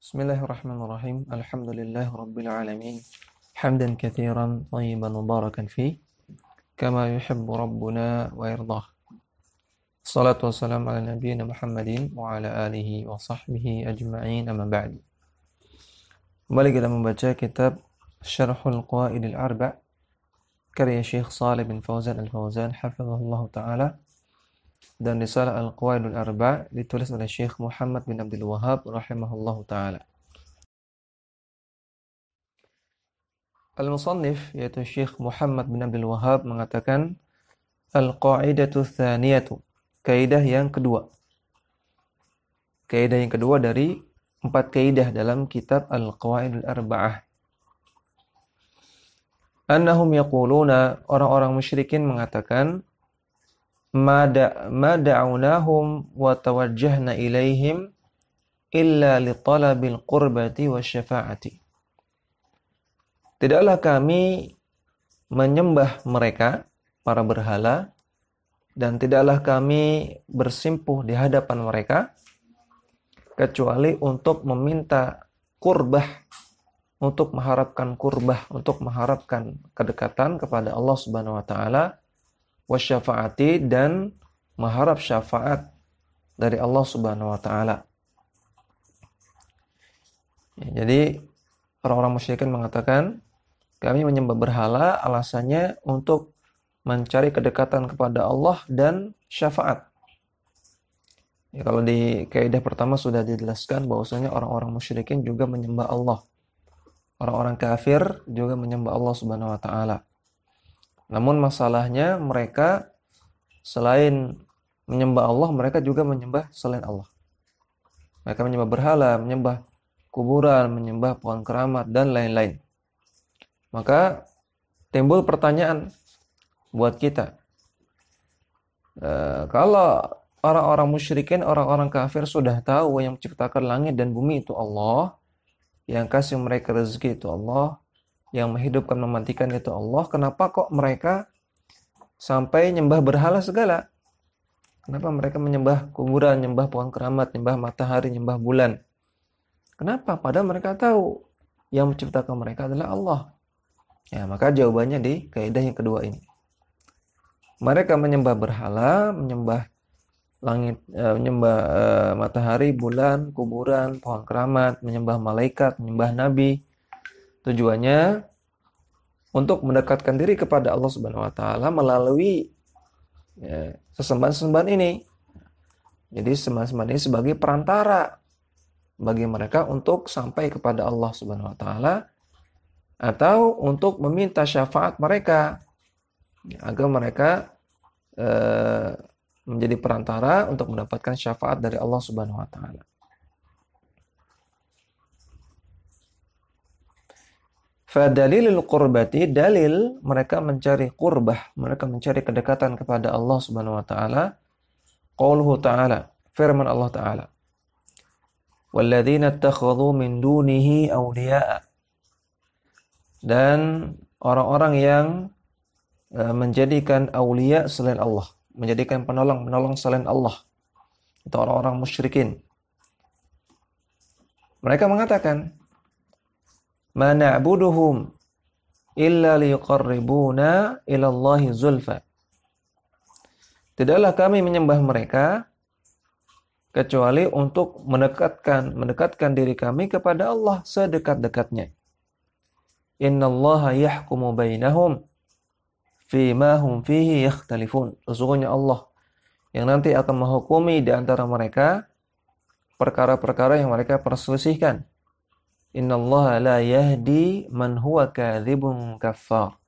Bismillahirrahmanirrahim. Alhamdulillah rabbil alamin. Hamdan katsiran thayyiban mubarakan fi kama yuhibbu rabbuna wa yardah. Salatu wassalamu ala nabiyyina Muhammadin wa ala alihi wa sahbihi ajma'in, amma ba'd. Kembali kita membaca kitab Syarhul Qawaidil Arba' karya Syekh Shalih bin Fauzan Al-Fauzan hafizahullah taala, dan risalah Al-Qawaidul Arba' ditulis oleh Syekh Muhammad bin Abdul Wahhab rahimahullah taala. Al-Musannif yaitu Syekh Muhammad bin Abdul Wahhab mengatakan Al-Qa'idatu Tsaniyatu, kaidah yang kedua. Kaidah yang kedua dari 4 kaidah dalam kitab Al-Qawaidul Arba'ah. Annahum yaquluna, orang-orang musyrikin mengatakan ma da'awnahum wa tawajjahna ilaihim illa li talabil qurbati wasyafa'ati. Tidaklah kami menyembah mereka, para berhala, dan tidaklah kami bersimpuh di hadapan mereka kecuali untuk meminta qurbah, untuk mengharapkan qurbah, untuk mengharapkan kedekatan kepada Allah Subhanahu wa taala, wasyafaati, dan mengharap syafaat dari Allah Subhanahu wa taala. Jadi orang-orang musyrikin mengatakan kami menyembah berhala alasannya untuk mencari kedekatan kepada Allah dan syafaat. Ya, kalau di kaidah pertama sudah dijelaskan bahwasanya orang-orang musyrikin juga menyembah Allah. Orang-orang kafir juga menyembah Allah Subhanahu wa taala. Namun masalahnya mereka selain menyembah Allah, mereka juga menyembah selain Allah. Mereka menyembah berhala, menyembah kuburan, menyembah pohon keramat, dan lain-lain. Maka timbul pertanyaan buat kita. Kalau orang-orang musyrikin, orang-orang kafir sudah tahu yang menciptakan langit dan bumi itu Allah, yang kasih mereka rezeki itu Allah, yang menghidupkan mematikan itu Allah, kenapa kok mereka sampai nyembah berhala segala? Kenapa mereka menyembah kuburan, nyembah pohon keramat, nyembah matahari, nyembah bulan? Kenapa? Padahal mereka tahu yang menciptakan mereka adalah Allah. Ya, maka jawabannya di kaidah yang kedua ini. Mereka menyembah berhala, menyembah langit, menyembah matahari, bulan, kuburan, pohon keramat, menyembah malaikat, menyembah nabi. Tujuannya untuk mendekatkan diri kepada Allah Subhanahu wa taala melalui sesembahan-sesembahan ini. Jadi sembahan-sembahan ini sebagai perantara bagi mereka untuk sampai kepada Allah Subhanahu wa taala, atau untuk meminta syafaat mereka agar mereka menjadi perantara untuk mendapatkan syafaat dari Allah Subhanahu wa taala. Fadalilul qurbati, dalil mereka mencari qurbah, mereka mencari kedekatan kepada Allah Subhanahu wa taala, qauluhu ta'ala, firman Allah taala, walladzina ittakhadhu min dunihi awliya'a, dan orang-orang yang menjadikan aulia selain Allah, menjadikan penolong-penolong selain Allah, itu orang-orang musyrikin. Mereka mengatakan ma na'buduhum illa liqarribuna ila Allahi zulfa. Tidaklah kami menyembah mereka kecuali untuk mendekatkan diri kami kepada Allah sedekat-dekatnya. Innallaha yahkumu bainahum fima hum fihi yakhtalifun. Sesungguhnya Allah yang nanti akan menghukumi di antara mereka perkara-perkara yang mereka perselisihkan. Innallaha la yahdi man huwa kadzibun kaffar.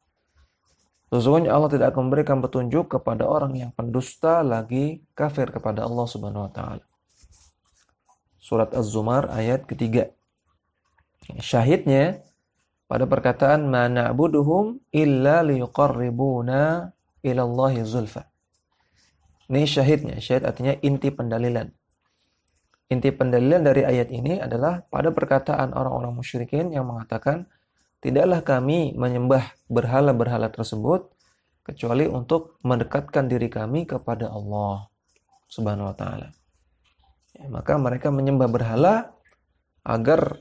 Sesungguhnya Allah tidak akan memberikan petunjuk kepada orang yang pendusta lagi kafir kepada Allah Subhanahu wa taala. Surat Az-Zumar ayat ketiga. Syahidnya pada perkataan ma na'buduhum illa liqarribuna ila Allahi zulfa. Ini syahidnya. Syahid artinya inti pendalilan. Inti pendalilan dari ayat ini adalah pada perkataan orang-orang musyrikin yang mengatakan tidaklah kami menyembah berhala-berhala tersebut kecuali untuk mendekatkan diri kami kepada Allah Subhanahu wa taala. Ya, maka mereka menyembah berhala agar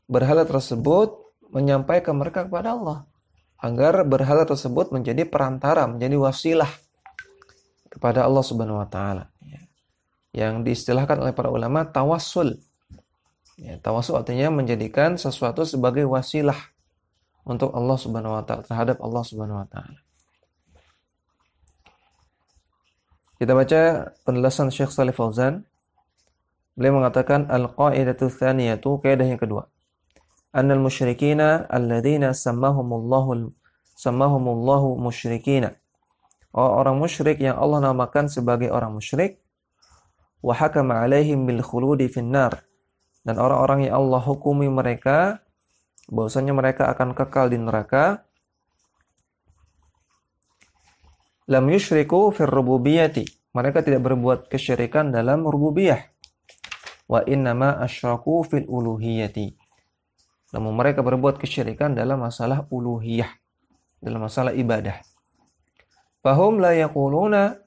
berhala tersebut menyampaikan mereka kepada Allah, agar berhala tersebut menjadi perantara, menjadi wasilah kepada Allah Subhanahu wa taala. Yang diistilahkan oleh para ulama tawassul. Ya, tawassul artinya menjadikan sesuatu sebagai wasilah untuk Allah Subhanahu wa taala, terhadap Allah Subhanahu wa taala. Kita baca penjelasan Syekh Shalih Fauzan. Beliau mengatakan al-qaidatu tsaniyatu, kaidah yang kedua. Annal musyrikina alladzina sammahumullahu musyrikina. Orang musyrik yang Allah namakan sebagai orang musyrik, wa hakama alaihim bil khuludi finnar, dan orang-orang yang Allah hukumi mereka bahwasanya mereka akan kekal di neraka, lam yusyriku fir rububiyyati, mereka tidak berbuat kesyirikan dalam rububiyah, wa innama asyraku fil uluhiyyati, namun mereka berbuat kesyirikan dalam masalah uluhiyah, dalam masalah ibadah. Fahum la yaquluna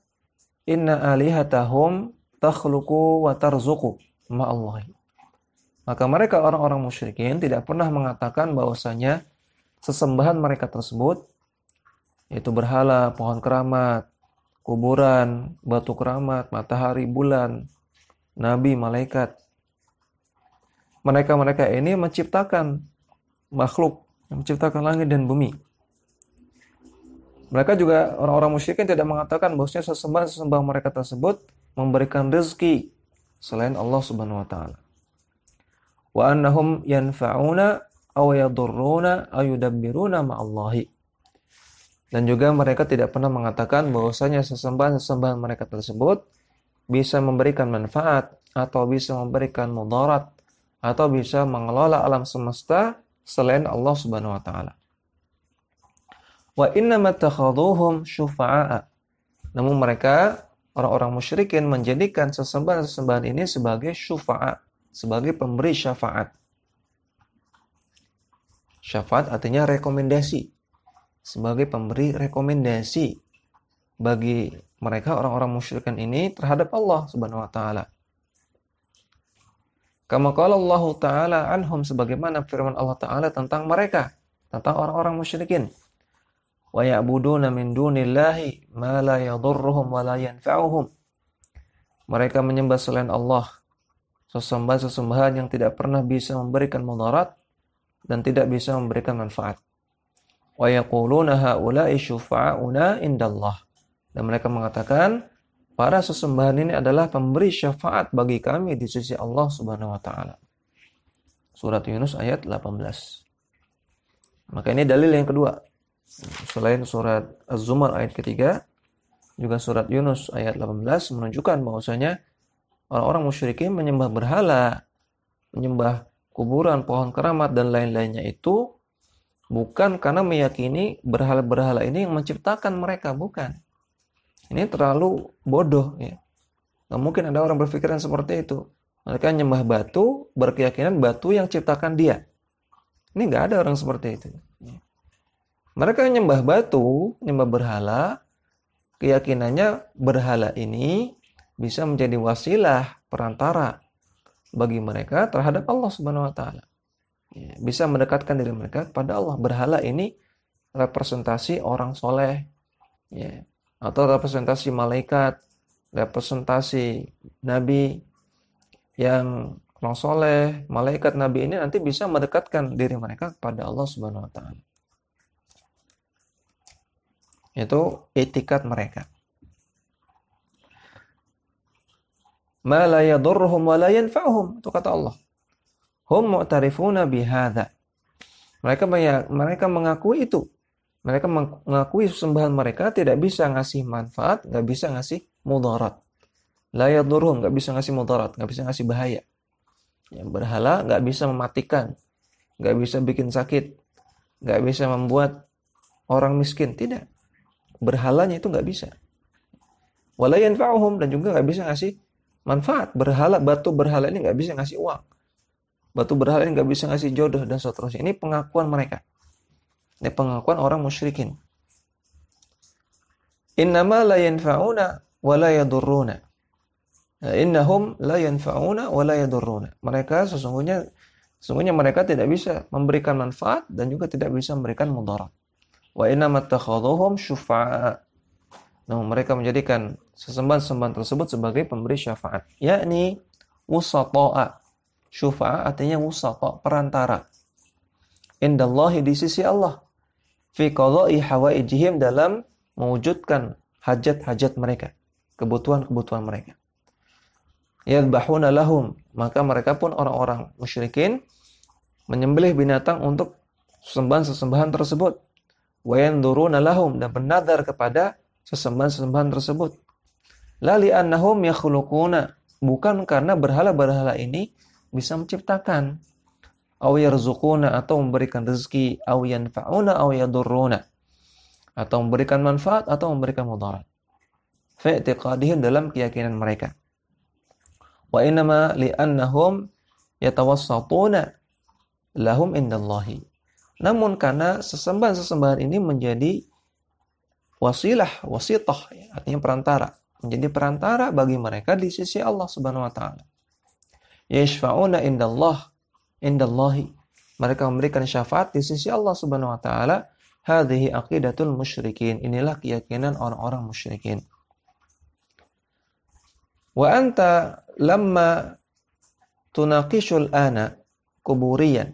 inna alihatahum takhluqu wa tarzuqu ma'allahi. Maka mereka orang-orang musyrikin tidak pernah mengatakan bahwasanya sesembahan mereka tersebut, yaitu berhala, pohon keramat, kuburan, batu keramat, matahari, bulan, nabi, malaikat, mereka ini menciptakan makhluk, menciptakan langit dan bumi. Mereka juga orang-orang musyrikin tidak mengatakan bahwasanya sesembahan mereka tersebut memberikan rezeki selain Allah Subhanahu wa taala. Wa annahum yanfa'una aw yadurruna aw yudabbiruna ma'allahi. Dan juga mereka tidak pernah mengatakan bahwasanya sesembahan mereka tersebut bisa memberikan manfaat atau bisa memberikan mudarat atau bisa mengelola alam semesta selain Allah Subhanahu wa taala. Wa innama takhaduhum syufa'a. Namun mereka orang-orang musyrikin menjadikan sesembahan ini sebagai syufa'a, sebagai pemberi syafaat. Syafaat artinya rekomendasi. Sebagai pemberi rekomendasi bagi mereka orang-orang musyrikin ini terhadap Allah Subhanahu wa taala. Kama qala Allah taala anhum, sebagaimana firman Allah taala tentang mereka, tentang orang-orang musyrikin. Wa ya'buduna min dunillahi ma la yadurruhum wa la yanfa'uhum. Mereka menyembah selain Allah sesembahan yang tidak pernah bisa memberikan mudarat dan tidak bisa memberikan manfaat. Wa yaquluna haula'i syufa'una indallah. Dan mereka mengatakan para sesembahan ini adalah pemberi syafaat bagi kami di sisi Allah Subhanahu wa taala. Surat Yunus ayat 18. Maka ini dalil yang kedua. Selain surat Az-Zumar ayat ketiga, juga surat Yunus ayat 18 menunjukkan bahwasanya orang-orang musyrikin menyembah berhala, menyembah kuburan, pohon keramat dan lain-lainnya itu bukan karena meyakini berhala-berhala ini yang menciptakan mereka, bukan. Ini terlalu bodoh ya. Nggak mungkin ada orang berpikiran seperti itu. Mereka menyembah batu, berkeyakinan batu yang ciptakan dia. Ini nggak ada orang seperti itu. Mereka menyembah batu, menyembah berhala, keyakinannya berhala ini bisa menjadi wasilah, perantara bagi mereka terhadap Allah Subhanahu wa taala. Bisa mendekatkan diri mereka kepada Allah. Berhala ini representasi orang soleh, ya, atau representasi malaikat, representasi nabi yang orang soleh, malaikat, nabi ini nanti bisa mendekatkan diri mereka kepada Allah Subhanahu wa taala. Itu etikat mereka. Ma la yadurruhum wa la yanfa'uhum, itu kata Allah. Hum mu'tarifuna bihadza. Mereka mengakui itu. Mereka mengakui sembahan mereka tidak bisa ngasih manfaat, nggak bisa ngasih mudarat. La yadurruhum, nggak bisa ngasih mudarat, nggak bisa ngasih bahaya. Yang berhala nggak bisa mematikan, nggak bisa bikin sakit, nggak bisa membuat orang miskin, tidak. Berhalanya itu nggak bisa. Wala yanfa'uhum, dan juga nggak bisa ngasih manfaat. Berhala, batu berhala ini nggak bisa ngasih uang. Batu berhala ini nggak bisa ngasih jodoh dan seterusnya. Ini pengakuan mereka. Ini pengakuan orang musyrikin. Innama la yanfa'una wa la yadurruna. Innahum la yanfa'una wa la yadurruna. Mereka sesungguhnya Sungguhnya mereka tidak bisa memberikan manfaat dan juga tidak bisa memberikan mudarat. Wa inna mattakhadhuhum syufa'a. Namun mereka menjadikan sesembahan-sembahan tersebut sebagai pemberi syafaat, yakni wusata'a. Syufa'a artinya wusata, perantara. Indallahi, di sisi Allah. Fi qada'i hawaijihim, dalam mewujudkan hajat-hajat mereka, kebutuhan-kebutuhan mereka. Yadbahuna lahum, maka mereka pun orang-orang musyrikin menyembelih binatang untuk sesembahan-sesembahan tersebut. Wa yanzuruna lahum, dan bernadar kepada sesembahan-sesembahan tersebut. La li'annahum yakhluquna, bukan karena berhala-berhala ini bisa menciptakan. Aw yarzuquna, atau memberikan rezeki. Aw yanfa'una aw yadurruna, atau memberikan manfaat atau memberikan mudarat. Fa i'tiqadihim, dalam keyakinan mereka. Wa innama li'annahum yatawassatuna lahum indallahi. Namun karena sesembahan-sesembahan ini menjadi wasilah, wasitah, artinya perantara, menjadi perantara bagi mereka di sisi Allah Subhanahu wa taala. Yashfa'una indallahi, mereka memberikan syafaat di sisi Allah Subhanahu wa taala. Hadhihi aqidatul musyrikin, inilah keyakinan orang-orang musyrikin. Wa anta lamma tunaqishul ana kuburiyan.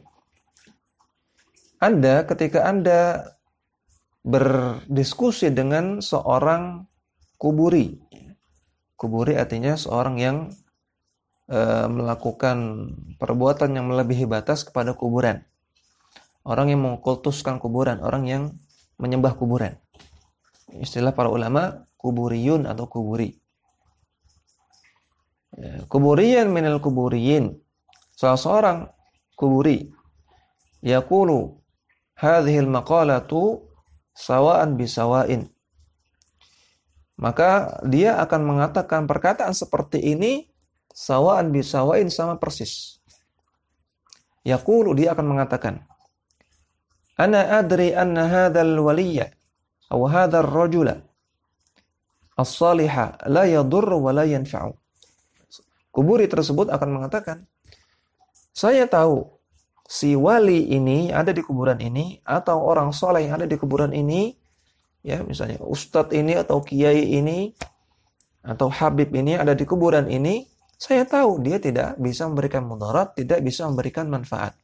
Anda, ketika Anda berdiskusi dengan seorang kuburi. Kuburi artinya seorang yang melakukan perbuatan yang melebihi batas kepada kuburan. Orang yang mengkultuskan kuburan, orang yang menyembah kuburan. Istilah para ulama, kuburiyun atau kuburi. Kuburiyan minal kuburiyin, salah seorang kuburi. Yaqulu hadhil maqalatu sawa'an bisawa'in. Maka dia akan mengatakan perkataan seperti ini sawa'an bisawa'in, sama persis. Yaqulu, dia akan mengatakan, ana adri anna hadzal waliyya aw hadzal rajula as-saliha la yadurru wa la yanfa'u. Kuburi tersebut akan mengatakan, saya tahu si wali ini ada di kuburan ini, atau orang soleh yang ada di kuburan ini, ya misalnya ustadz ini atau kiai ini atau habib ini ada di kuburan ini, saya tahu dia tidak bisa memberikan mudarat, tidak bisa memberikan manfaat.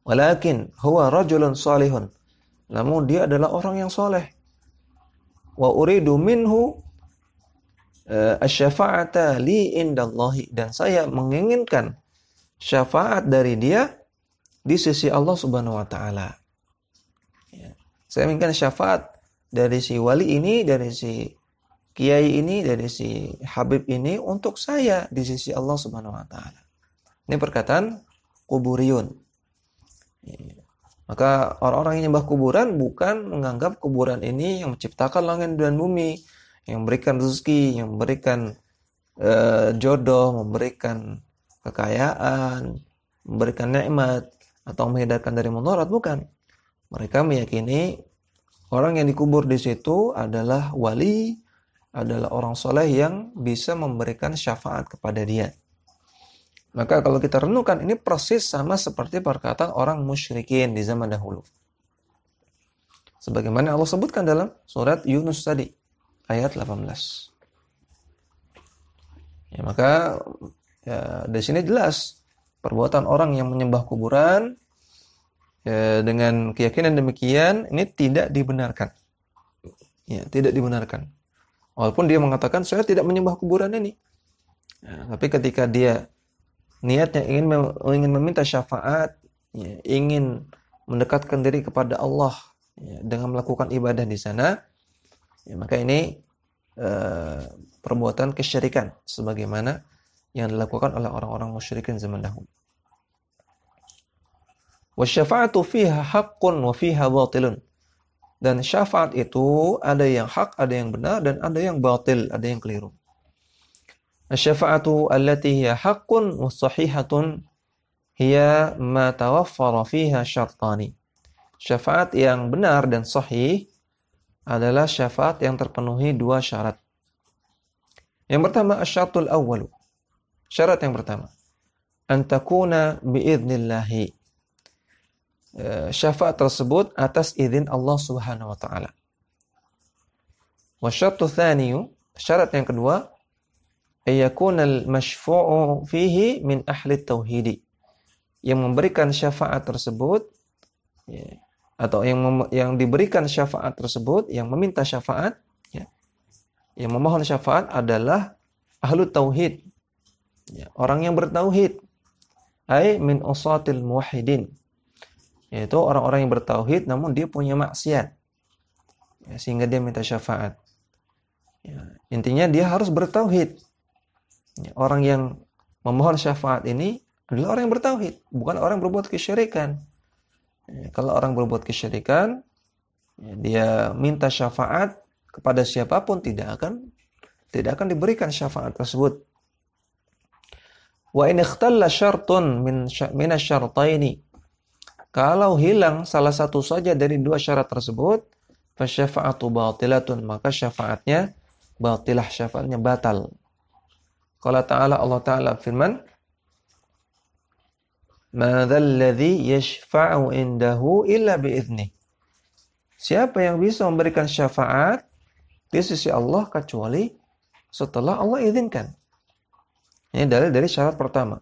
Walakin huwa rajulun salihun, namun dia adalah orang yang soleh. Wa uridu minhu asy-syafa'ata li indallahi, dan saya menginginkan syafaat dari dia di sisi Allah Subhanahu wa taala. Ya. Saya inginkan syafaat dari si wali ini, dari si kiai ini, dari si habib ini untuk saya di sisi Allah Subhanahu wa taala. Ini perkataan kuburiyun. Ya. Maka orang-orang yang nyembah kuburan bukan menganggap kuburan ini yang menciptakan langit dan bumi, yang memberikan rezeki, yang memberikan jodoh, memberikan kekayaan, memberikan nikmat, atau menghindarkan dari mudarat, bukan. Mereka meyakini orang yang dikubur di situ adalah wali, adalah orang soleh yang bisa memberikan syafaat kepada dia. Maka kalau kita renungkan, ini persis sama seperti perkataan orang musyrikin di zaman dahulu. Sebagaimana Allah sebutkan dalam surat Yunus tadi, ayat 18. Ya, maka di sini jelas perbuatan orang yang menyembah kuburan dengan keyakinan demikian ini tidak dibenarkan. Ya, tidak dibenarkan. Walaupun dia mengatakan saya tidak menyembah kuburan ini. Ya, tapi ketika dia niatnya ingin meminta syafaat, ya, ingin mendekatkan diri kepada Allah, ya, dengan melakukan ibadah di sana, ya, maka ini perbuatan kesyirikan sebagaimana yang dilakukan oleh orang-orang musyrikin zaman dahulu. Wasyafa'atu fiha haqqun wa fiha batilun. Dan syafaat itu ada yang hak, ada yang benar, dan ada yang batil, ada yang keliru. Asy-syafa'atu allati hiya haqqun wa sahihatun hiya ma tawaffara fiha syartani. Syafaat yang benar dan sahih adalah syafaat yang terpenuhi dua syarat. Yang pertama, asy-syartul awwalu. Syarat yang pertama, an takuna biidznillah. Syafaat tersebut atas izin Allah Subhanahu wa taala. Wa syartu tsaniyu, syarat yang kedua, ayakunal masyfu'u fihi min ahli tauhid. Yang memberikan syafaat tersebut, ya, atau yang diberikan syafaat tersebut, yang meminta syafaat, ya, yang memohon syafaat adalah ahlu tauhid, ya, orang yang bertauhid, ai min usatil muwahhidin, yaitu orang-orang yang bertauhid namun dia punya maksiat, ya, sehingga dia minta syafaat. Ya, intinya dia harus bertauhid. Ya, orang yang memohon syafaat ini adalah orang yang bertauhid, bukan orang yang berbuat kesyirikan. Ya, kalau orang berbuat kesyirikan, ya, dia minta syafaat kepada siapapun tidak akan diberikan syafaat tersebut. Wa in ikhtalla syartun min asy-syartaini. Kalau hilang salah satu saja dari dua syarat tersebut, fasyafa'atu batilatun, maka syafaatnya batilah, syafaatnya batal. Qala ta'ala, Allah Ta'ala firman, ma dzal ladzi yashfa'u indahu illa bi'idznih. Siapa yang bisa memberikan syafaat di sisi Allah kecuali setelah Allah izinkan. Ini dalil dari syarat pertama.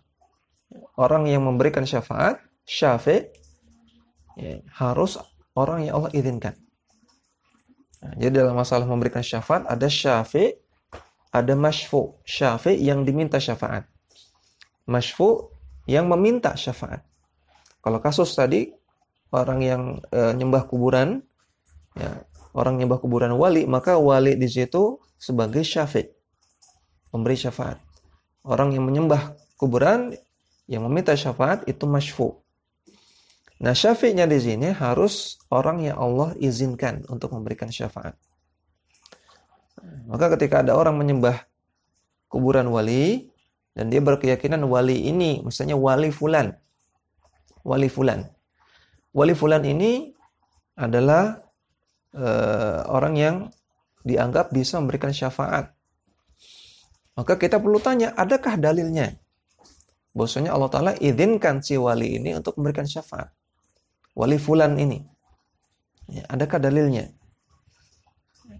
Orang yang memberikan syafaat, syafi', ya, harus orang yang Allah izinkan. Nah, jadi dalam masalah memberikan syafaat ada syafi', ada masyfu'. Syafi' yang diminta syafaat, masyfu' yang meminta syafaat. Kalau kasus tadi orang yang nyembah kuburan, ya, orang nyembah kuburan wali, maka wali di situ sebagai syafi', memberi syafaat. Orang yang menyembah kuburan yang meminta syafaat itu masyfu'. Nah, syafi'nya di sini harus orang yang Allah izinkan untuk memberikan syafaat. Maka ketika ada orang menyembah kuburan wali dan dia berkeyakinan wali ini, misalnya wali fulan. Wali fulan ini adalah orang yang dianggap bisa memberikan syafaat. Maka kita perlu tanya, adakah dalilnya? Bahwasanya Allah Ta'ala izinkan si wali ini untuk memberikan syafaat. Wali fulan ini. Ya, adakah dalilnya?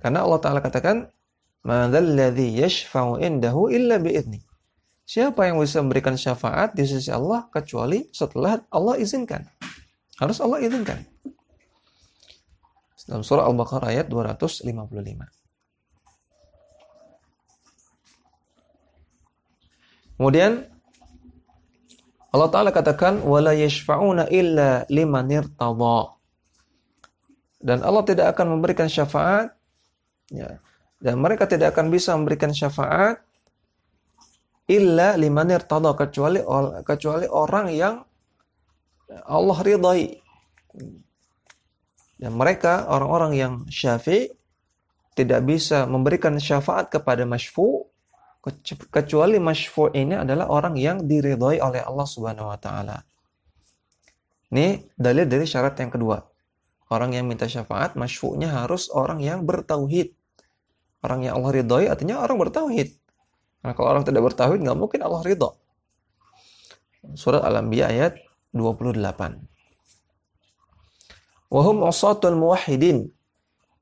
Karena Allah Ta'ala katakan, ma dzal ladzi yashfa'u indahu illa bi'idznih. Siapa yang bisa memberikan syafaat di sisi Allah kecuali setelah Allah izinkan. Harus Allah izinkan. Dalam surah Al-Baqarah ayat 255. Kemudian Allah Ta'ala katakan wala yashfa'una illa liman irtadha. Dan Allah tidak akan memberikan syafaat, ya, dan mereka tidak akan bisa memberikan syafaat illa liman irtadha, kecuali orang yang Allah ridai. Dan mereka orang-orang yang syafi' tidak bisa memberikan syafaat kepada masyfu', kecuali masyfu' ini adalah orang yang diridhai oleh Allah Subhanahu wa taala. Ini dalil dari syarat yang kedua. Orang yang minta syafaat, masyfu'nya harus orang yang bertauhid. Orang yang Allah ridhai artinya orang bertauhid. Karena kalau orang tidak bertauhid nggak mungkin Allah ridha. Surat Al-Anbiya ayat 28. Wa hum usatul muwahhidin.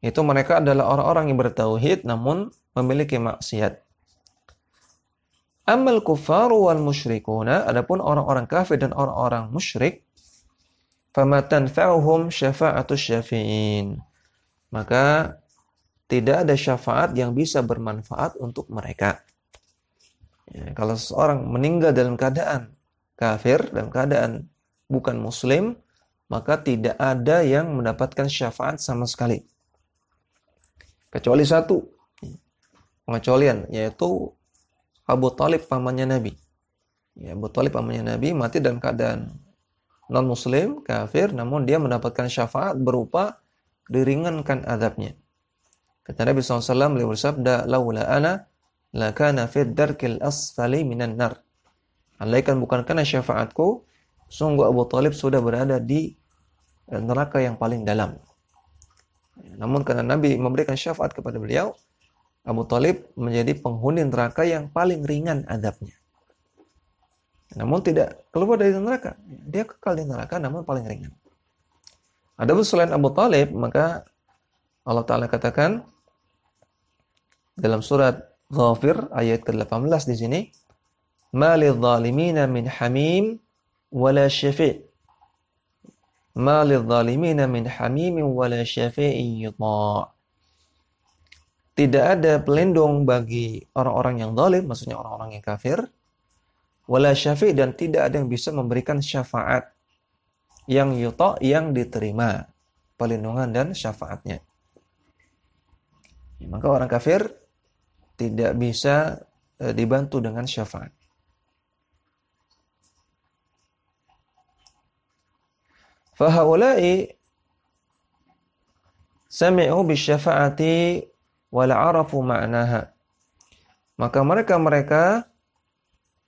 Itu mereka adalah orang-orang yang bertauhid namun memiliki maksiat. Amal kufaru wal musyrikuna, adapun orang-orang kafir dan orang-orang musyrik, fama tanfa'uhum syafa'atus syafi'in. Maka tidak ada syafaat yang bisa bermanfaat untuk mereka. Ya, kalau seseorang meninggal dalam keadaan kafir, dalam keadaan bukan muslim, maka tidak ada yang mendapatkan syafaat sama sekali. Kecuali satu pengecualian, yaitu Abu Thalib pamannya Nabi. Ya, Abu Thalib pamannya Nabi mati dalam keadaan non-muslim, kafir, namun dia mendapatkan syafaat berupa diringankan azabnya. Kata Nabi SAW, beliau bersabda, laula ana lakana fid darkil asfali minan nar. Andaikan bukan karena syafaatku, sungguh Abu Thalib sudah berada di neraka yang paling dalam. Namun karena Nabi memberikan syafaat kepada beliau, Abu Thalib menjadi penghuni neraka yang paling ringan azabnya. namun tidak keluar dari neraka. Dia kekal di neraka namun paling ringan. Adapun selain Abu Talib, maka Allah Ta'ala katakan dalam surat Ghafir ayat ke-18 di sini, "Ma lidh-dhalimina min hamim wala syafi'." "Ma lidh-dhalimina min hamim wala syafi'in yuta'." Tidak ada pelindung bagi orang-orang yang zalim, maksudnya orang-orang yang kafir, wala syafi' dan tidak ada yang bisa memberikan syafaat yang yuta' yang diterima perlindungan dan syafaatnya. Maka orang kafir tidak bisa dibantu dengan syafaat. Fahaula'i sami'u bisyafa'ati wal 'arafu ma'naha. Maka mereka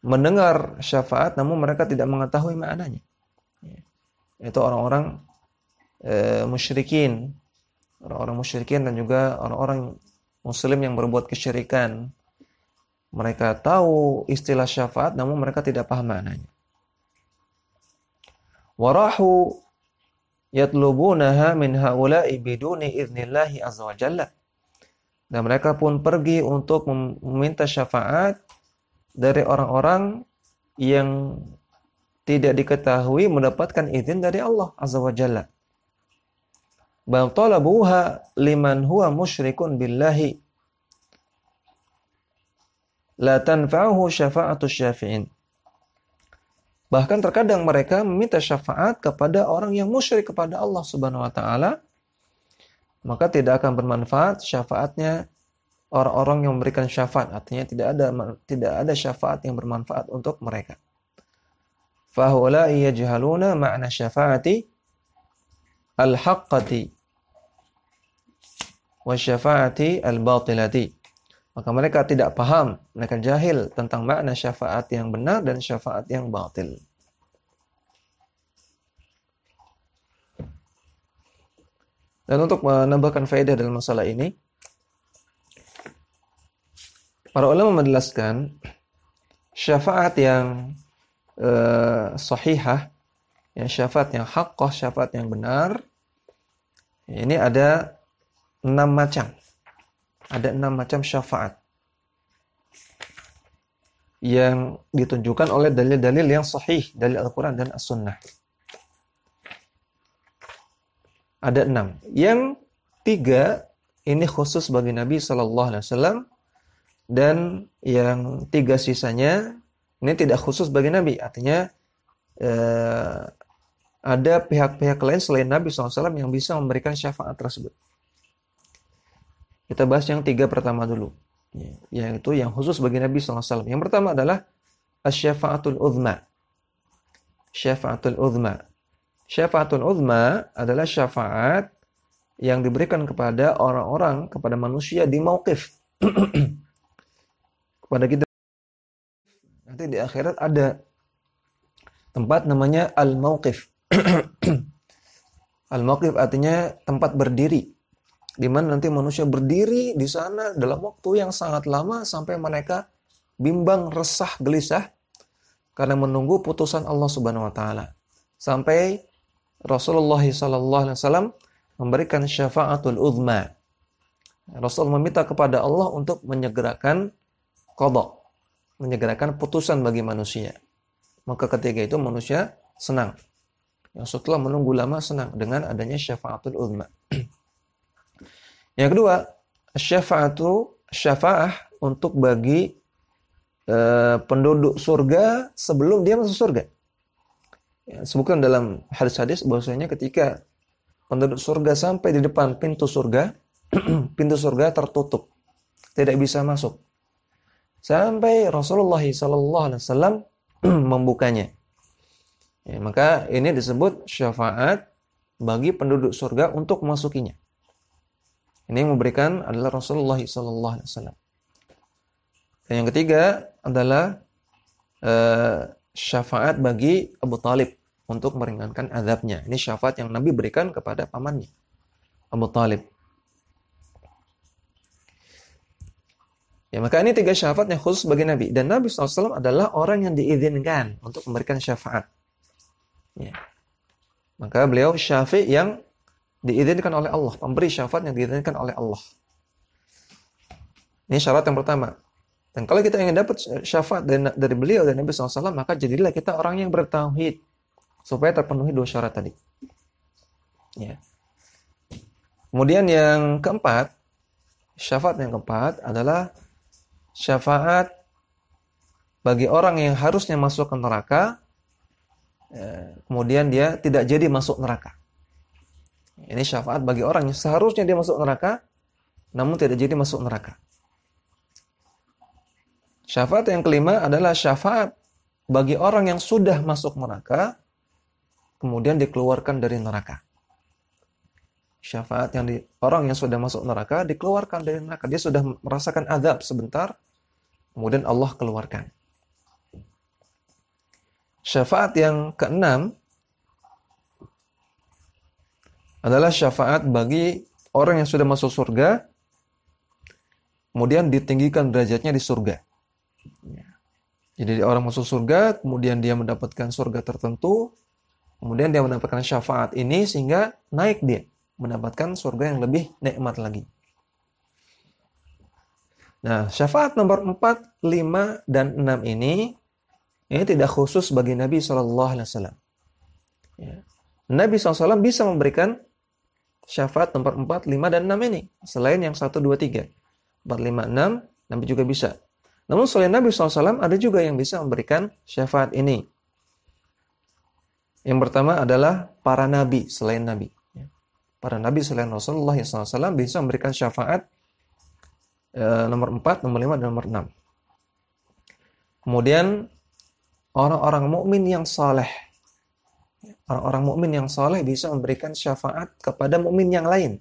mendengar syafaat namun mereka tidak mengetahui maknanya. Itu orang-orang musyrikin. Orang-orang musyrikin dan juga orang-orang muslim yang berbuat kesyirikan. Mereka tahu istilah syafaat namun mereka tidak paham maknanya. Warahu yatlubunaha min haula'i biduni idnillahi azza wa jalla. Dan mereka pun pergi untuk meminta syafaat dari orang-orang yang tidak diketahui mendapatkan izin dari Allah azza wa jalla. Bal talabuha liman huwa musyrikun billahi la tanfa'uhu syafa'atu syafi'in. Bahkan terkadang mereka meminta syafaat kepada orang yang musyrik kepada Allah Subhanahu wa taala, maka tidak akan bermanfaat syafaatnya orang-orang yang memberikan syafaat. Artinya tidak ada syafaat yang bermanfaat untuk mereka. Fahaula'i yajhaluna ma'na syafa'ati al-haqqati wa syafa'ati al-batilati. Maka mereka tidak paham, mereka jahil tentang makna syafaat yang benar dan syafaat yang batil. Dan untuk menambahkan faedah dalam masalah ini, para ulama menjelaskan syafaat yang sahihah, yang syafaat yang haqqah, syafaat yang benar, ini ada 6 macam. Ada 6 macam syafaat yang ditunjukkan oleh dalil-dalil yang sahih, dalil Al-Quran dan As-Sunnah. Ada 6. Yang 3 ini khusus bagi Nabi SAW, dan yang 3 sisanya ini tidak khusus bagi Nabi. Artinya ada pihak-pihak lain selain Nabi SAW yang bisa memberikan syafaat tersebut. Kita bahas yang 3 pertama dulu, yaitu yang khusus bagi Nabi SAW. Yang pertama adalah asy-syafa'atul uzma. Syafa'atul uzma. Syafa'atul uzma adalah syafaat yang diberikan kepada orang-orang, kepada manusia di mauqif. Kepada kita nanti di akhirat ada tempat namanya al-mauqif. Al-mauqif artinya tempat berdiri, di mana nanti manusia berdiri di sana dalam waktu yang sangat lama sampai mereka bimbang, resah, gelisah karena menunggu putusan Allah Subhanahu wa taala. Sampai Rasulullah SAW memberikan syafa'atul uzma. Rasul meminta kepada Allah untuk menyegerakan qada, menyegerakan putusan bagi manusia. Maka ketika itu manusia senang. Yang setelah menunggu lama senang dengan adanya syafa'atul uzma. Yang kedua, syafa'ah untuk bagi penduduk surga sebelum dia masuk surga. Ya, sebutkan dalam hadis-hadis bahwasanya ketika penduduk surga sampai di depan pintu surga, pintu surga tertutup, tidak bisa masuk. Sampai Rasulullah SAW membukanya. Ya, maka ini disebut syafaat bagi penduduk surga untuk memasukinya. Ini yang memberikan adalah Rasulullah SAW. Dan yang ketiga adalah syafaat bagi Abu Talib untuk meringankan azabnya. Ini syafaat yang Nabi berikan kepada pamannya, Abu Talib. Ya, maka ini 3 syafaat yang khusus bagi Nabi. Dan Nabi SAW adalah orang yang diizinkan untuk memberikan syafaat. Ya. Maka beliau syafi' yang diizinkan oleh Allah. Pemberi syafaat yang diizinkan oleh Allah. Ini syarat yang pertama. Dan kalau kita ingin dapat syafaat dari beliau dan Nabi SAW, maka jadilah kita orang yang bertauhid. Supaya terpenuhi 2 syarat tadi. Ya. Kemudian yang keempat, syafaat yang keempat adalah syafaat bagi orang yang harusnya masuk ke neraka, kemudian dia tidak jadi masuk neraka. Ini syafaat bagi orang yang seharusnya dia masuk neraka, namun tidak jadi masuk neraka. Syafaat yang kelima adalah syafaat bagi orang yang sudah masuk neraka, kemudian dikeluarkan dari neraka. Syafaat yang orang yang sudah masuk neraka dikeluarkan dari neraka. Dia sudah merasakan azab sebentar, kemudian Allah keluarkan. Syafaat yang keenam adalah syafaat bagi orang yang sudah masuk surga, kemudian ditinggikan derajatnya di surga. Jadi orang masuk surga, kemudian dia mendapatkan surga tertentu, kemudian dia mendapatkan syafaat ini sehingga naik dia mendapatkan surga yang lebih nikmat lagi. Nah, syafaat nomor 4, 5, dan 6 ini tidak khusus bagi Nabi SAW. Ya. Nabi SAW bisa memberikan syafaat nomor 4, 5, dan 6 ini. Selain yang 1, 2, 3. 4, 5, 6, Nabi juga bisa. Namun selain Nabi SAW, ada juga yang bisa memberikan syafaat ini. Yang pertama adalah para Nabi selain Nabi. Para Nabi selain Rasulullah SAW bisa memberikan syafaat nomor 4, nomor 5, dan nomor 6. Kemudian orang-orang mukmin yang saleh. Orang-orang mukmin yang saleh bisa memberikan syafaat kepada mukmin yang lain.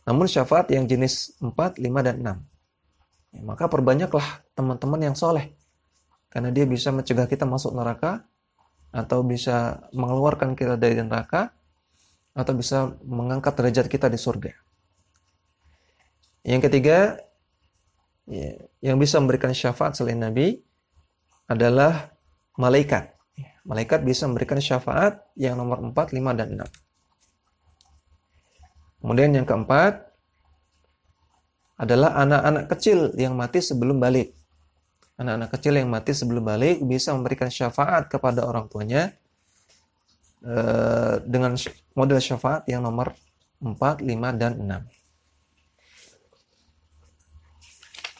Namun syafaat yang jenis 4, 5, dan 6. Ya, maka perbanyaklah teman-teman yang saleh. Karena dia bisa mencegah kita masuk neraka, atau bisa mengeluarkan kita dari neraka, atau bisa mengangkat derajat kita di surga. Yang ketiga, yang bisa memberikan syafaat selain Nabi adalah malaikat. Malaikat bisa memberikan syafaat yang nomor 4, 5, dan 6. Kemudian yang keempat adalah anak-anak kecil yang mati sebelum balik. Anak-anak kecil yang mati sebelum balik bisa memberikan syafaat kepada orang tuanya dengan model syafaat yang nomor 4, 5, dan 6.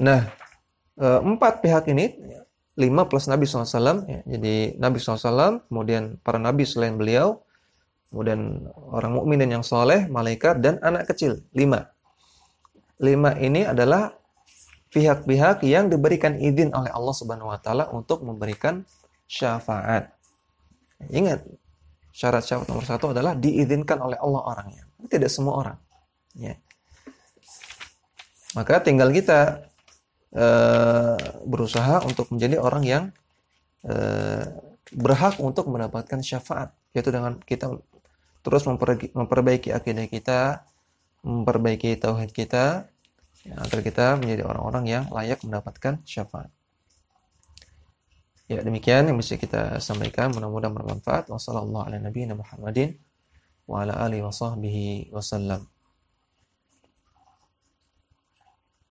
Nah, 4 pihak ini, 5 plus Nabi SAW, ya, jadi Nabi SAW, kemudian para Nabi selain beliau, kemudian orang mukmin yang soleh, malaikat, dan anak kecil, 5. 5 ini adalah pihak-pihak yang diberikan izin oleh Allah Subhanahu wa taala untuk memberikan syafaat. Ingat, syarat-syarat nomor 1 adalah diizinkan oleh Allah orangnya. Tidak semua orang. Ya. Maka tinggal kita berusaha untuk menjadi orang yang berhak untuk mendapatkan syafaat. Yaitu dengan kita terus memperbaiki akidah kita, memperbaiki tauhid kita, ya, agar kita menjadi orang-orang yang layak mendapatkan syafaat. Ya, demikian yang bisa kita sampaikan, mudah-mudahan bermanfaat. Wassallallahu ala nabiyina Muhammadin wa ala alihi wa sahbihi wasallam.